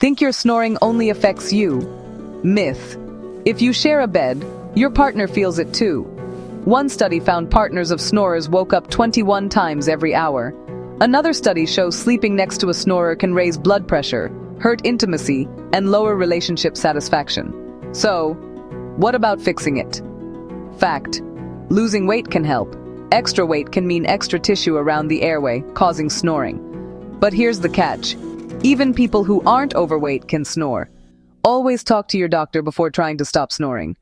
Think your snoring only affects you? Myth. If you share a bed, your partner feels it too. One study found partners of snorers woke up 21 times every hour. Another study shows sleeping next to a snorer can raise blood pressure, hurt intimacy, and lower relationship satisfaction. So, what about fixing it? Fact. Losing weight can help. Extra weight can mean extra tissue around the airway, causing snoring. But here's the catch. Even people who aren't overweight can snore. Always talk to your doctor before trying to stop snoring.